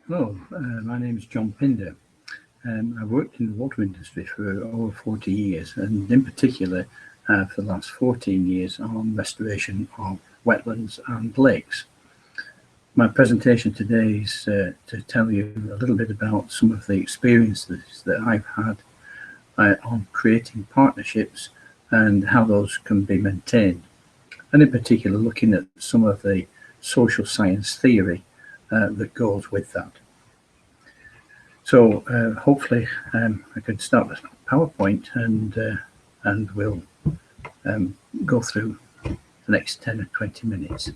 Hello, my name is John Pinder. I've worked in the water industry for over 40 years, and in particular for the last 14 years on restoration of wetlands and lakes. My presentation today is to tell you a little bit about some of the experiences that I've had on creating partnerships and how those can be maintained, and in particular looking at some of the social science theory that goes with that. So hopefully I can start with PowerPoint and we'll go through the next 10 or 20 minutes.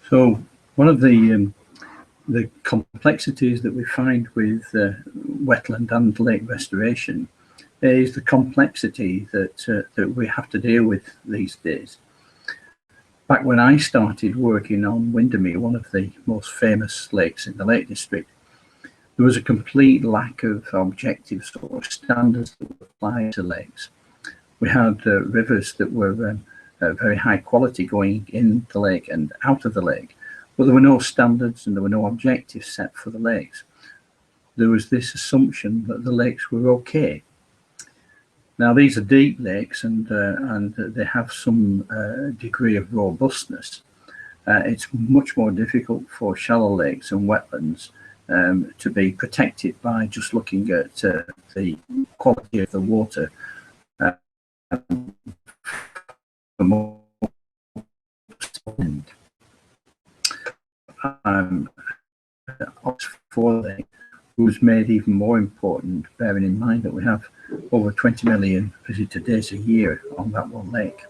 So one of the complexities that we find with wetland and lake restoration is the complexity that we have to deal with these days. Back when I started working on Windermere, one of the most famous lakes in the Lake District, there was a complete lack of objectives or standards that were applied to lakes. We had rivers that were very high quality going in the lake and out of the lake, but there were no standards and there were no objectives set for the lakes. There was this assumption that the lakes were okay. Now these are deep lakes and they have some degree of robustness. It's much more difficult for shallow lakes and wetlands to be protected by just looking at the quality of the water Oxford Lake was made even more important, bearing in mind that we have over 20 million visitor days a year on that one lake.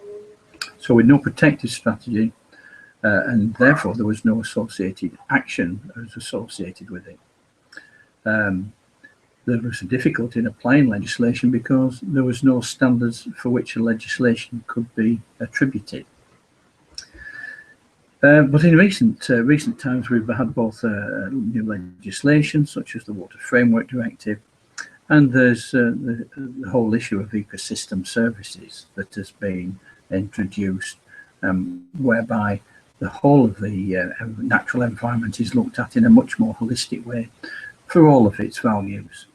So with no protective strategy, and therefore there was no associated action that was associated with it. There was a difficulty in applying legislation because there was no standards for which a legislation could be attributed. But in recent times, we've had both new legislation, such as the Water Framework Directive, and there's the whole issue of ecosystem services that has been introduced, whereby the whole of the natural environment is looked at in a much more holistic way for all of its values.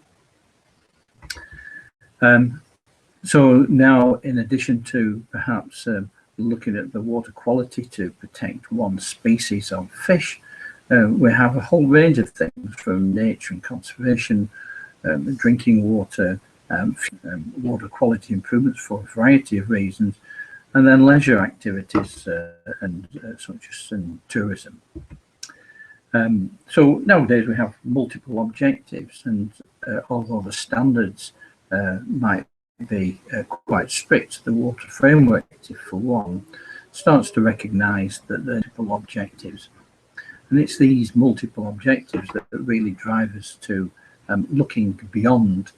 So now, in addition to perhaps looking at the water quality to protect one species of fish, we have a whole range of things from nature and conservation, drinking water, water quality improvements for a variety of reasons, and then leisure activities and such as tourism. So nowadays we have multiple objectives, and although the standards might be quite strict, the Water Framework Directive, for one, starts to recognise that there are multiple objectives. And it's these multiple objectives that really drive us to looking beyond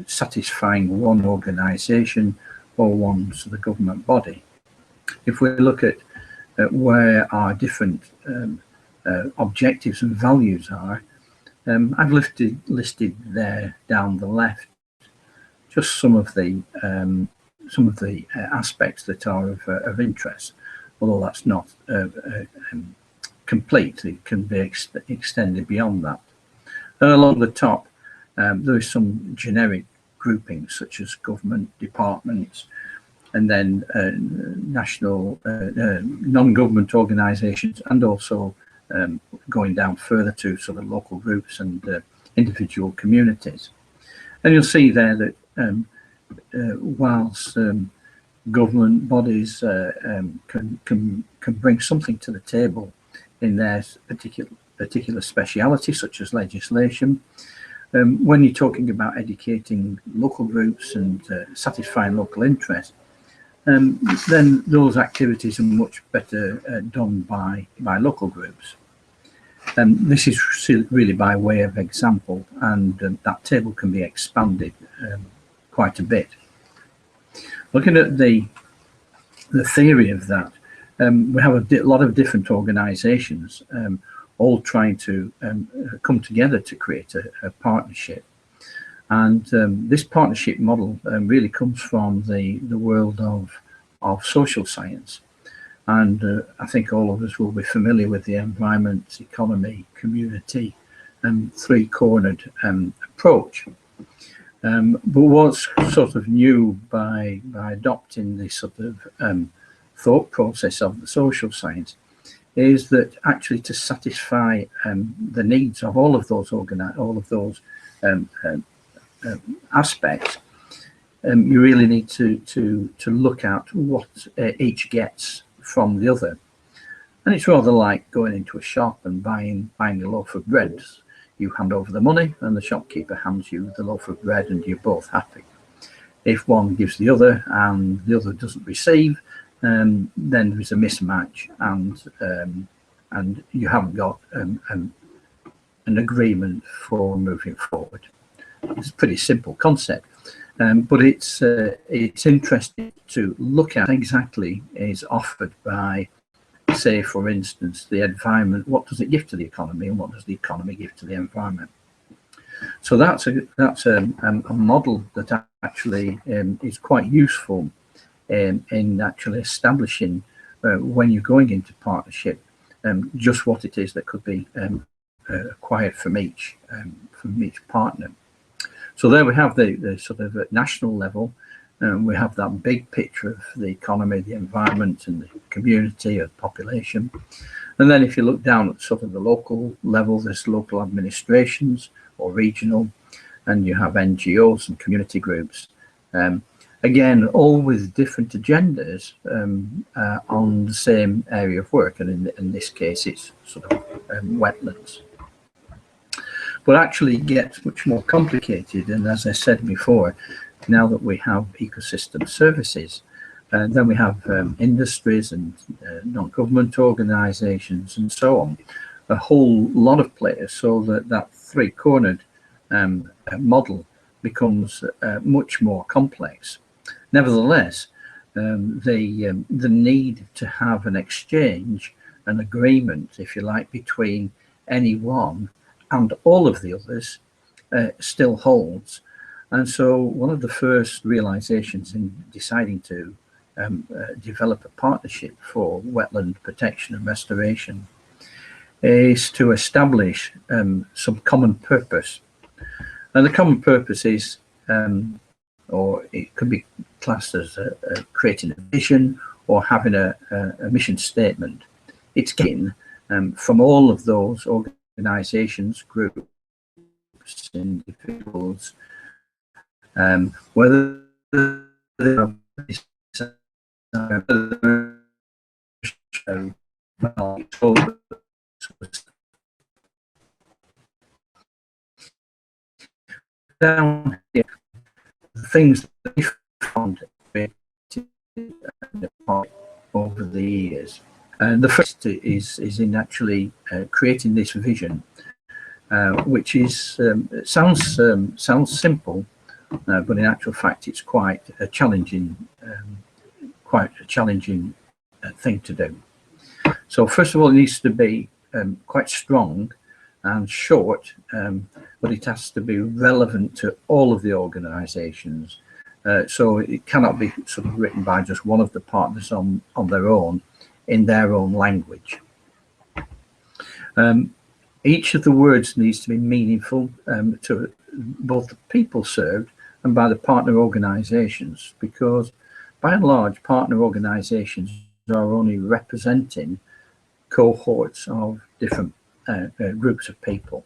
satisfying one organisation or one sort of government body. If we look at where our different objectives and values are, I've listed there down the left just some of the aspects that are of interest, although that's not complete. It can be extended beyond that. And along the top, there is some generic groupings such as government departments, and then national non-government organisations, and also going down further to sort of local groups and individual communities. And you'll see there that whilst government bodies can bring something to the table in their particular speciality, such as legislation, When you're talking about educating local groups and satisfying local interest, then those activities are much better done by local groups. This is really by way of example, and that table can be expanded quite a bit. Looking at the theory of that, we have a lot of different organisations all trying to come together to create a partnership. And this partnership model really comes from the world of social science. And I think all of us will be familiar with the environment, economy, community, and three-cornered approach. But what's sort of new by adopting this sort of thought process of the social science is that actually to satisfy the needs of all of those aspects, you really need to look at what each gets from the other. And it's rather like going into a shop and buying a loaf of bread. You hand over the money and the shopkeeper hands you the loaf of bread, and you're both happy. If one gives the other and the other doesn't receive, then there's a mismatch, and you haven't got an agreement for moving forward. It's a pretty simple concept, but it's interesting to look at exactly is offered by, say, for instance, the environment. What does it give to the economy, and what does the economy give to the environment? So that's a model that actually is quite useful in actually establishing when you're going into partnership just what it is that could be acquired from each partner. So there we have the sort of at national level. We have that big picture of the economy, the environment, and the community or population. And then if you look down at sort of the local level, there's local administrations or regional, and you have NGOs and community groups. Again, all with different agendas on the same area of work, and in this case, it's sort of wetlands. But actually it gets much more complicated, and as I said before, now that we have ecosystem services, then we have industries and non-government organisations and so on, a whole lot of players, so that three-cornered model becomes much more complex. Nevertheless, the need to have an exchange, an agreement, if you like, between any one and all of the others still holds. And so one of the first realizations in deciding to develop a partnership for wetland protection and restoration is to establish some common purpose. And the common purpose is, or it could be classed as creating a vision or having a mission statement. It's getting from all of those organizations, groups, individuals, whether they're down here, the things that we found over the years. And the first is in actually creating this vision, which is sounds simple, but in actual fact, it's quite a challenging thing to do. So first of all, it needs to be quite strong and short, but it has to be relevant to all of the organisations. So it cannot be sort of written by just one of the partners on their own, in their own language. Each of the words needs to be meaningful to both the people served and by the partner organisations, because by and large, partner organisations are only representing cohorts of different groups of people.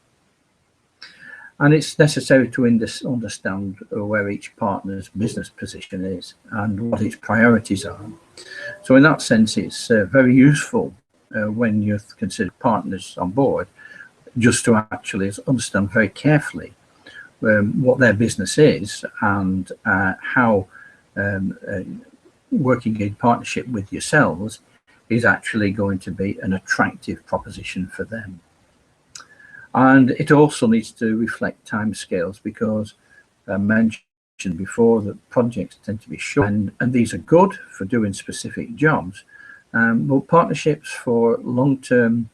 And it's necessary to understand where each partner's business position is and what its priorities are. So in that sense, it's very useful when you consider partners on board, just to actually understand very carefully what their business is and how working in partnership with yourselves is actually going to be an attractive proposition for them. And it also needs to reflect timescales, because I mentioned before that projects tend to be short, and these are good for doing specific jobs. But partnerships for long-term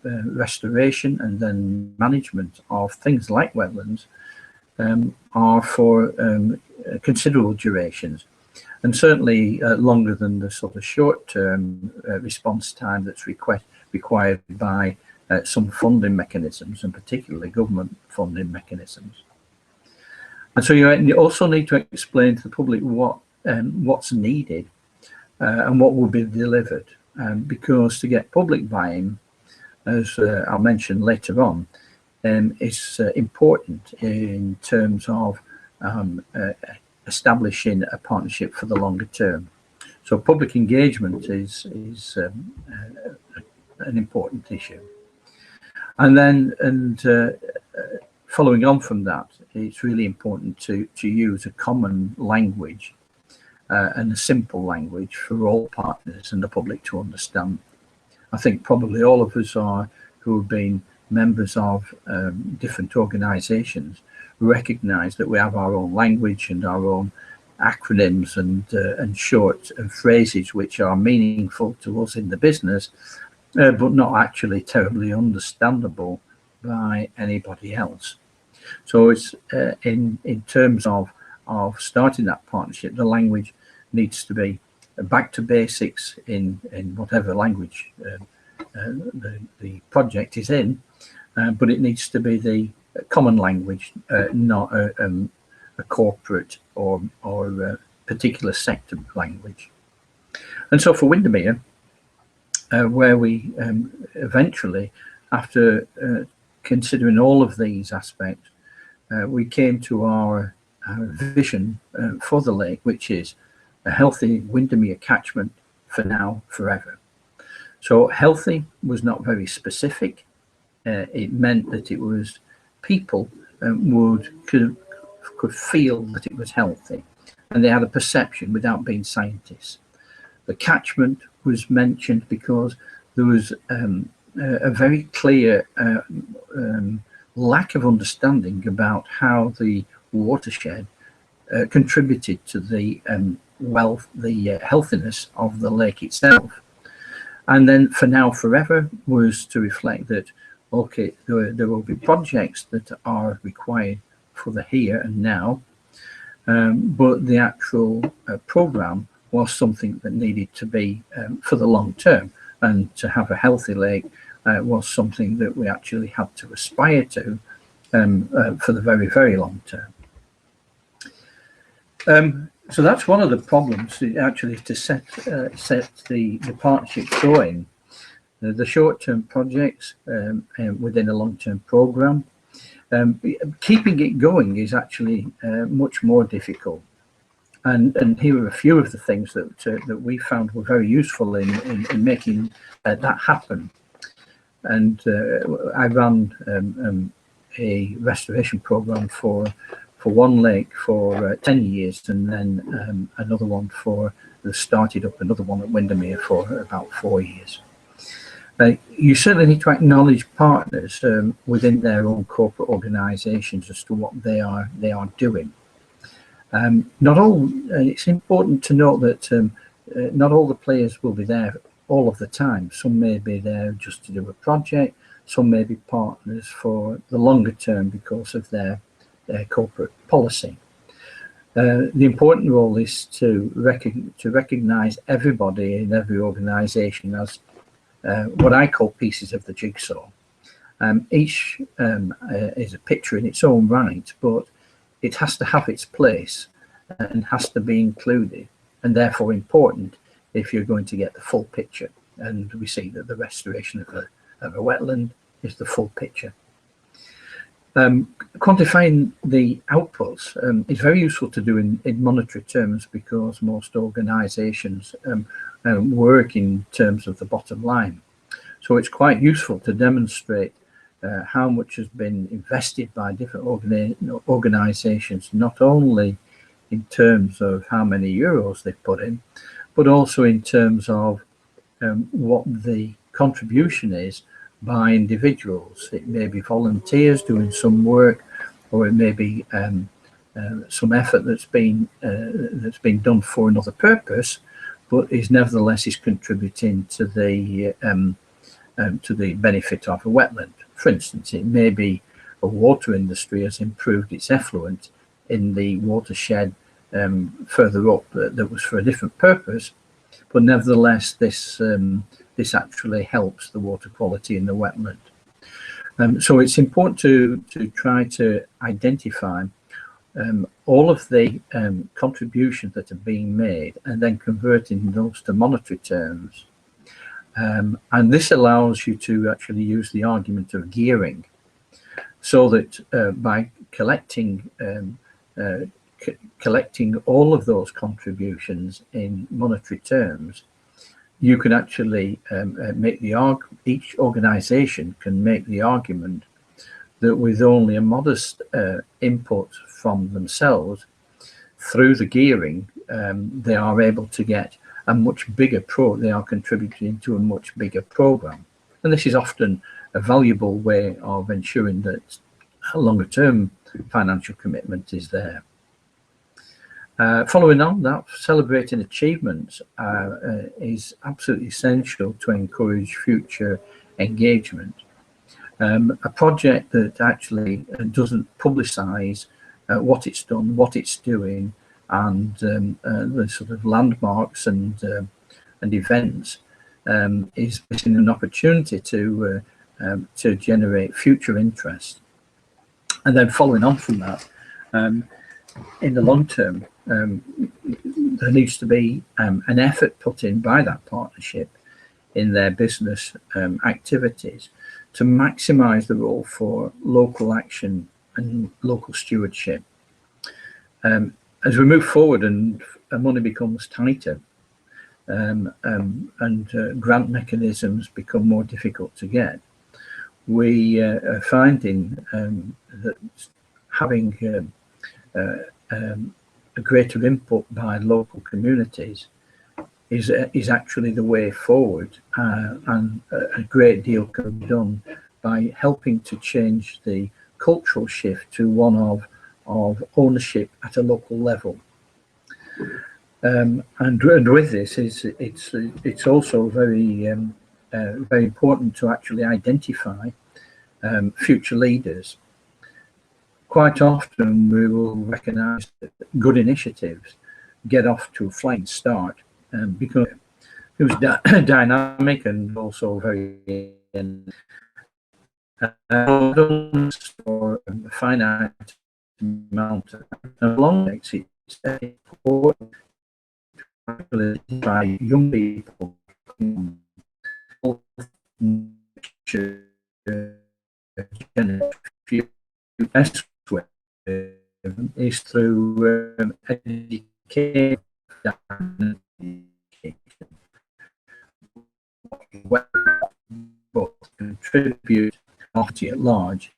restoration and then management of things like wetlands are for considerable durations, and certainly longer than the sort of short-term response time that's required by some funding mechanisms, and particularly government funding mechanisms. And so you also need to explain to the public what's needed and what will be delivered, because to get public buy-in, as I'll mention later on, is important in terms of establishing a partnership for the longer term. So public engagement is an important issue. And then, following on from that, it's really important to use a common language and a simple language for all partners and the public to understand. I think probably all of us who have been members of different organisations recognise that we have our own language and our own acronyms and short phrases which are meaningful to us in the business, but not actually terribly understandable by anybody else. So it's in terms of starting that partnership, the language needs to be back to basics in whatever language the project is in, but it needs to be the common language, not a corporate or a particular sector language. And so for Windermere, where we eventually, after considering all of these aspects, we came to our vision for the lake, which is a healthy Windermere catchment for now, forever. So healthy was not very specific. It meant that it was people could feel that it was healthy, and they had a perception without being scientists. The catchment was mentioned because there was a very clear lack of understanding about how the watershed contributed to the healthiness of the lake itself. And then for now, forever was to reflect that, okay, there will be projects that are required for the here and now, but the actual program was something that needed to be for the long term, and to have a healthy lake was something that we actually had to aspire to for the very, very long term. So that's one of the problems, actually, to set the partnership going. The short-term projects within a long-term program, keeping it going is actually much more difficult. And here are a few of the things that we found were very useful in making that happen. And I ran a restoration program for one lake for 10 years, and then another one started up another one at Windermere for about 4 years. You certainly need to acknowledge partners within their own corporate organisations as to what they are doing. It's important to note that not all the players will be there all of the time. Some may be there just to do a project. Some may be partners for the longer term because of their corporate policy. The important role is to recognise everybody in every organisation as what I call pieces of the jigsaw. Each is a picture in its own right, but it has to have its place and has to be included, and therefore important if you're going to get the full picture. And we see that the restoration of a wetland is the full picture. Quantifying the outputs is very useful to do in monetary terms, because most organisations work in terms of the bottom line. So it's quite useful to demonstrate how much has been invested by different organisations, not only in terms of how many euros they've put in, but also in terms of what the contribution is by individuals. It may be volunteers doing some work, or it may be some effort that's been done for another purpose, but is nevertheless contributing to the benefit of a wetland. For instance, it may be a water industry has improved its effluent in the watershed further up that was for a different purpose, but nevertheless this actually helps the water quality in the wetland. So it's important to try to identify all of the contributions that are being made and then converting those to monetary terms. And this allows you to actually use the argument of gearing, so that by collecting all of those contributions in monetary terms, you can actually make the each organisation can make the argument that with only a modest input from themselves through the gearing, they are able to get a much bigger they are contributing to a much bigger program. And this is often a valuable way of ensuring that a longer term financial commitment is there. Following on that, celebrating achievements is absolutely essential to encourage future engagement. A project that actually doesn't publicise what it's done, what it's doing, and the sort of landmarks and events is missing an opportunity to generate future interest. And then following on from that, in the long term, there needs to be an effort put in by that partnership in their business activities to maximise the role for local action and local stewardship. As we move forward and money becomes tighter and grant mechanisms become more difficult to get, we are finding that having a greater input by local communities is actually the way forward, and a great deal can be done by helping to change the cultural shift to one of ownership at a local level. And with this, it's also very important to actually identify future leaders. Quite often we will recognise that good initiatives get off to a flying start because it was dynamic and also very for a finite amount of long it's important by young people best way is through education, both contribute to at large,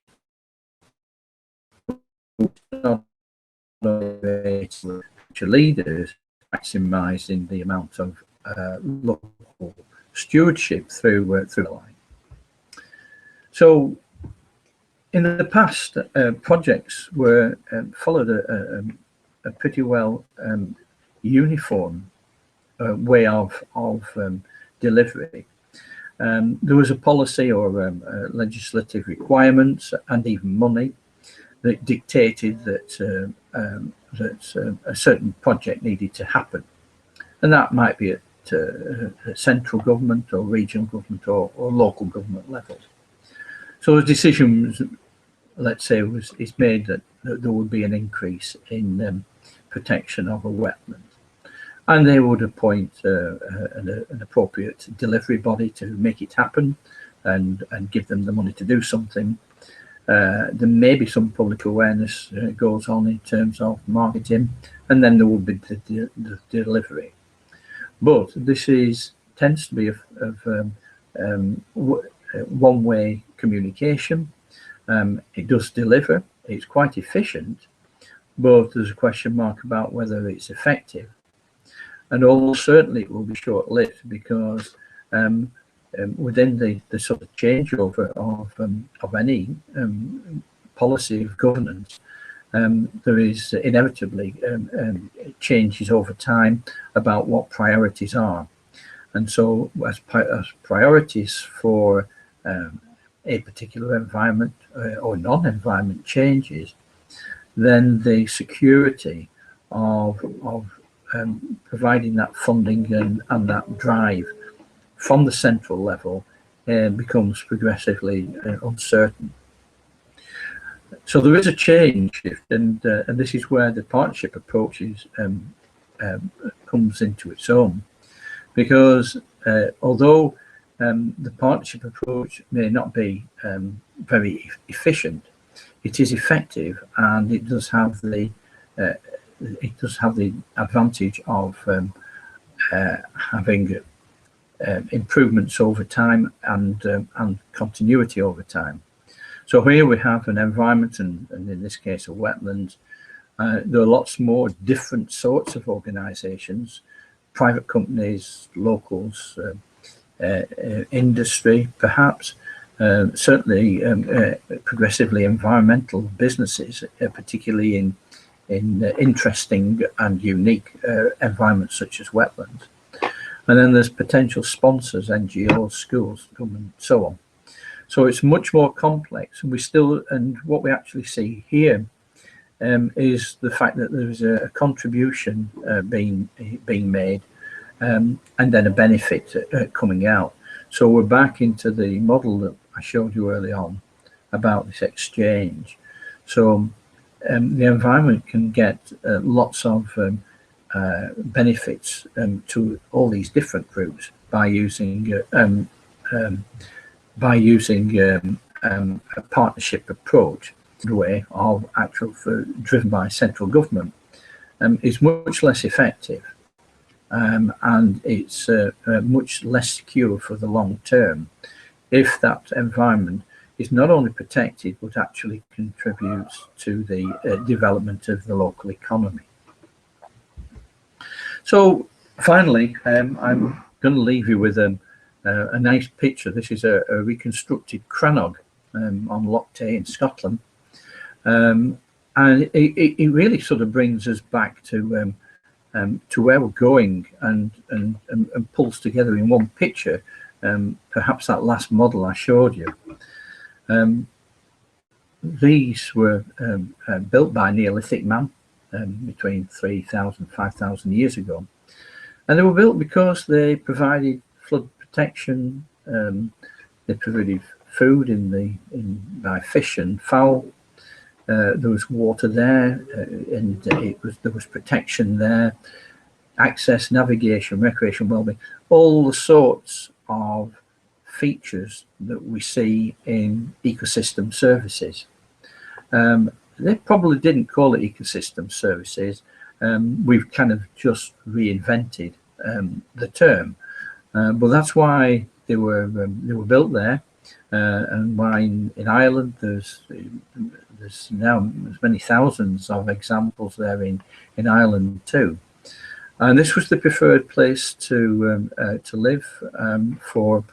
to leaders, maximising the amount of local stewardship through the line. So in the past, projects were followed a pretty well uniform way of delivery. There was a policy or legislative requirements and even money that dictated that a certain project needed to happen, and that might be at central government or regional government or local government levels. So the decisions, let's say, is made that there would be an increase in protection of a wetland, and they would appoint an appropriate delivery body to make it happen and give them the money to do something. There may be some public awareness goes on in terms of marketing, and then there will be the delivery. But this tends to be of one-way communication, It does deliver, it's quite efficient, but there's a question mark about whether it's effective. And almost certainly it will be short-lived, because within the sort of changeover of any policy of governance, there is inevitably changes over time about what priorities are. And so as priorities for a particular environment or non-environment changes, then the security of providing that funding and that drive from the central level becomes progressively uncertain. So there is a change, and this is where the partnership approach comes into its own, because although the partnership approach may not be very efficient, it is effective, and it does have the advantage of having improvements over time and continuity over time. So here we have an environment, and in this case a wetland. There are lots more different sorts of organisations, private companies, locals, industry, perhaps, certainly progressively environmental businesses, particularly in interesting and unique environments such as wetlands. And then there's potential sponsors, NGOs, schools, government, so on. So it's much more complex, and what we actually see here is the fact that there is a contribution being made, and then a benefit coming out. So we're back into the model that I showed you early on about this exchange. So the environment can get lots of benefits to all these different groups by using a partnership approach. The way of driven by central government is much less effective, and it's much less secure for the long term if that environment is not only protected but actually contributes to the development of the local economy. So finally, I'm going to leave you with a nice picture. This is a reconstructed crannog on Loch Tay in Scotland, and it really sort of brings us back to where we're going, and pulls together in one picture perhaps that last model I showed you. These were built by Neolithic man between 3,000 and 5,000 years ago, and they were built because they provided flood protection, they provided food by fish and fowl. There was water there, and there was protection there, access, navigation, recreation, well-being, all the sorts of features that we see in ecosystem services. They probably didn't call it ecosystem services. We've kind of just reinvented the term, but that's why they were built there, and why in Ireland there's now as many thousands of examples there in Ireland too. And this was the preferred place to live for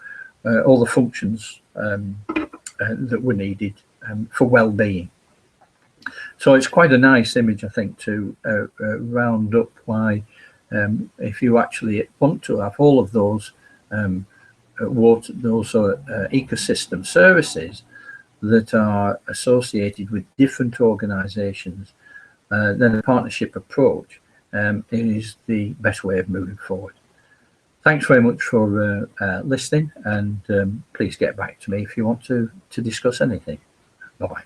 all the functions that were needed for well-being. So it's quite a nice image, I think, to round up why, if you actually want to have all of those ecosystem services that are associated with different organisations, then a partnership approach is the best way of moving forward. Thanks very much for listening, and please get back to me if you want to discuss anything. Bye-bye.